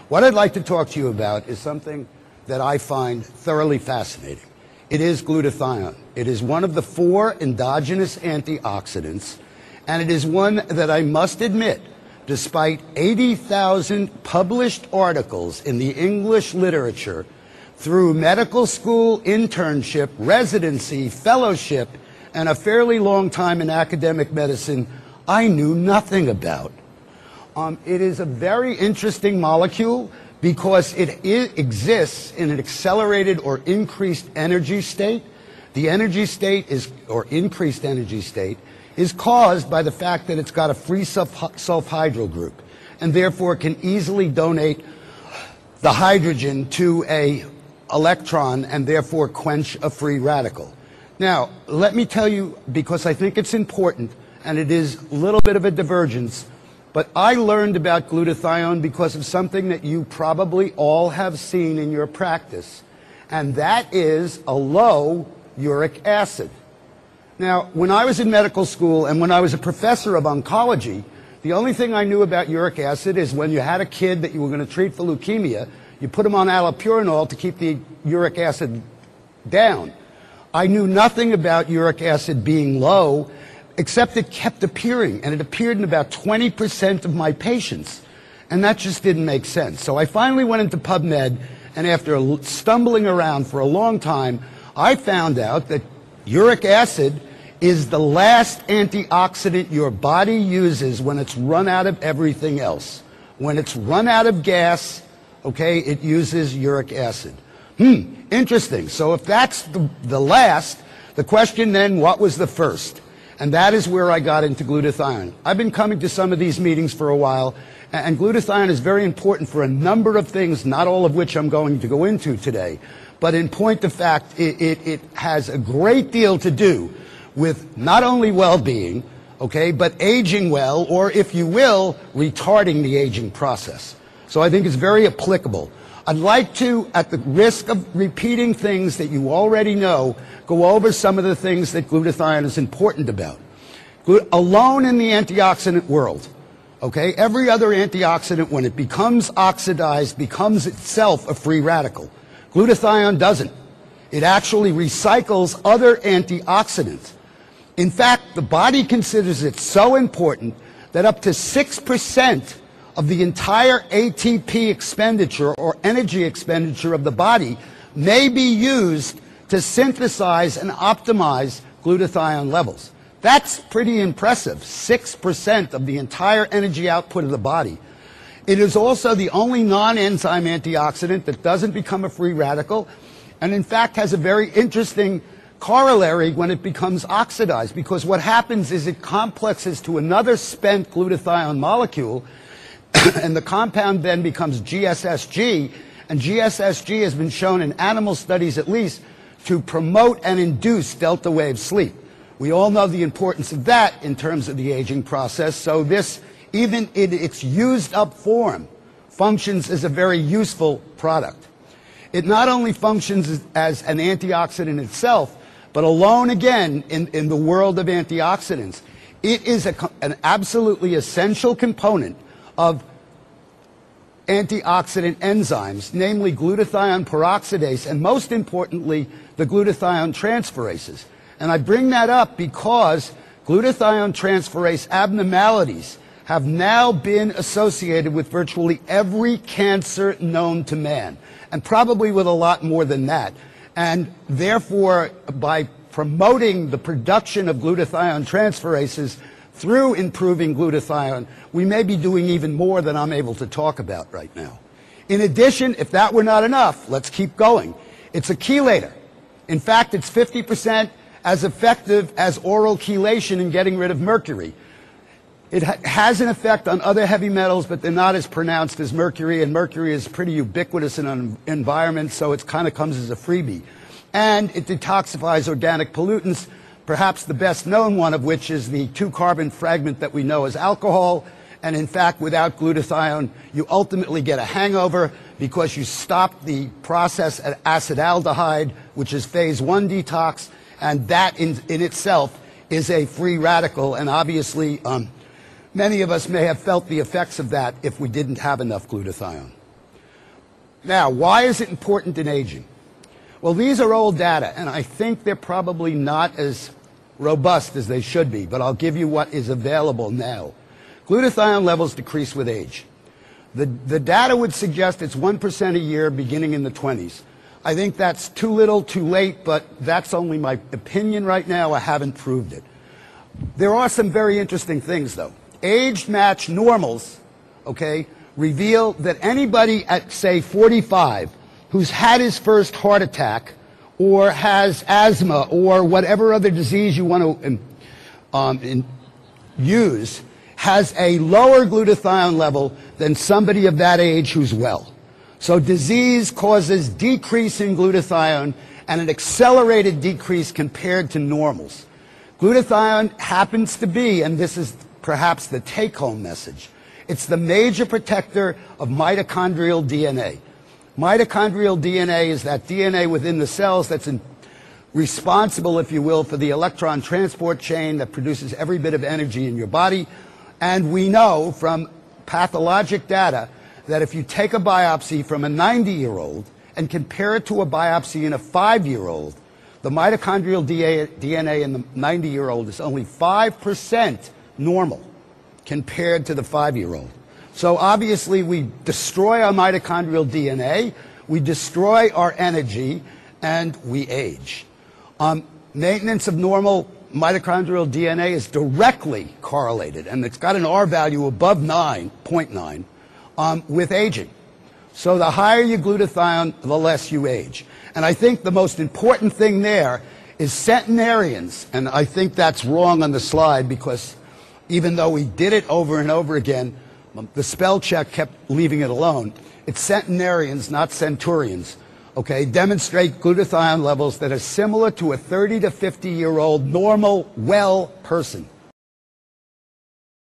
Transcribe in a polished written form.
What I'd like to talk to you about is something that I find thoroughly fascinating. It is glutathione. It is one of the 4 endogenous antioxidants, and it is one that I must admit, despite 80,000 published articles in the English literature, through medical school, internship, residency, fellowship, and a fairly long time in academic medicine, I knew nothing about. It is a very interesting molecule because it exists in an accelerated or increased energy state. The energy state or increased energy state is caused by the fact that it's got a free sulfhydryl group, and therefore can easily donate the hydrogen to a electron and therefore quench a free radical. Now, let me tell you, because I think it's important, and it is a little bit of a divergence, but I learned about glutathione because of something that you probably all have seen in your practice, and that is a low uric acid. Now, when I was in medical school and when I was a professor of oncology, the only thing I knew about uric acid is when you had a kid that you were going to treat for leukemia, you put him on allopurinol to keep the uric acid down. I knew nothing about uric acid being low, except it kept appearing, and it appeared in about 20% of my patients, and that just didn't make sense. So I finally went into PubMed, and after stumbling around for a long time, I found out that uric acid is the last antioxidant your body uses when it's run out of everything else. When it's run out of gas, okay, it uses uric acid. Interesting. So if that's the last, the question then, what was the first? And that is where I got into glutathione. I've been coming to some of these meetings for a while, and glutathione is very important for a number of things, not all of which I'm going to go into today. But in point of fact, it has a great deal to do with not only well-being, okay, but aging well, or if you will, retarding the aging process. So I think it's very applicable. I'd like to, at the risk of repeating things that you already know, go over some of the things that glutathione is important about. Alone in the antioxidant world, okay, every other antioxidant, when it becomes oxidized, becomes itself a free radical. Glutathione doesn't. It actually recycles other antioxidants. In fact, the body considers it so important that up to 6% of the entire ATP expenditure or energy expenditure of the body may be used to synthesize and optimize glutathione levels. That's pretty impressive, 6% of the entire energy output of the body. It is also the only non-enzyme antioxidant that doesn't become a free radical, and in fact has a very interesting corollary when it becomes oxidized, because what happens is it complexes to another spent glutathione molecule, and the compound then becomes GSSG, and GSSG has been shown in animal studies at least to promote and induce delta wave sleep. We all know the importance of that in terms of the aging process, so this, even in its used up form, functions as a very useful product. It not only functions as an antioxidant itself, but alone again in the world of antioxidants, it is an absolutely essential component of antioxidant enzymes, namely glutathione peroxidase, and most importantly, the glutathione transferases. And I bring that up because glutathione transferase abnormalities have now been associated with virtually every cancer known to man, and probably with a lot more than that. And therefore, by promoting the production of glutathione transferases through improving glutathione, we may be doing even more than I'm able to talk about right now. In addition, if that were not enough, let's keep going. It's a chelator. In fact, it's 50% as effective as oral chelation in getting rid of mercury. It has an effect on other heavy metals, but they're not as pronounced as mercury, and mercury is pretty ubiquitous in an environment, so it kind of comes as a freebie. And it detoxifies organic pollutants, perhaps the best known one of which is the 2-carbon fragment that we know as alcohol. And in fact, without glutathione, you ultimately get a hangover because you stop the process at acetaldehyde, which is phase 1 detox, and that in itself is a free radical, and obviously many of us may have felt the effects of that if we didn't have enough glutathione. Now, why is it important in aging? Well, these are old data, and I think they're probably not as robust as they should be, but I'll give you what is available now. Glutathione levels decrease with age. The data would suggest it's 1% a year beginning in the 20s. I think that's too little, too late, but that's only my opinion right now. I haven't proved it. There are some very interesting things, though. Age-matched normals, okay, reveal that anybody at, say, 45 who's had his first heart attack or has asthma or whatever other disease you want to use has a lower glutathione level than somebody of that age who's well. So disease causes decrease in glutathione and an accelerated decrease compared to normals. Glutathione happens to be, and this is perhaps the take-home message, it's the major protector of mitochondrial DNA. Mitochondrial DNA is that DNA within the cells that's responsible, if you will, for the electron transport chain that produces every bit of energy in your body. And we know from pathologic data that if you take a biopsy from a 90-year-old and compare it to a biopsy in a 5-year-old, the mitochondrial DNA in the 90-year-old is only 5% normal compared to the 5-year-old. So obviously we destroy our mitochondrial DNA, we destroy our energy, and we age. Maintenance of normal mitochondrial DNA is directly correlated, and it's got an R value above 9.9 with aging. So the higher your glutathione, the less you age. And I think the most important thing there is centenarians, and I think that's wrong on the slide because even though we did it over and over again, the spell check kept leaving it alone. It's centenarians, not centurions, okay, demonstrate glutathione levels that are similar to a 30 to 50-year-old normal, well person.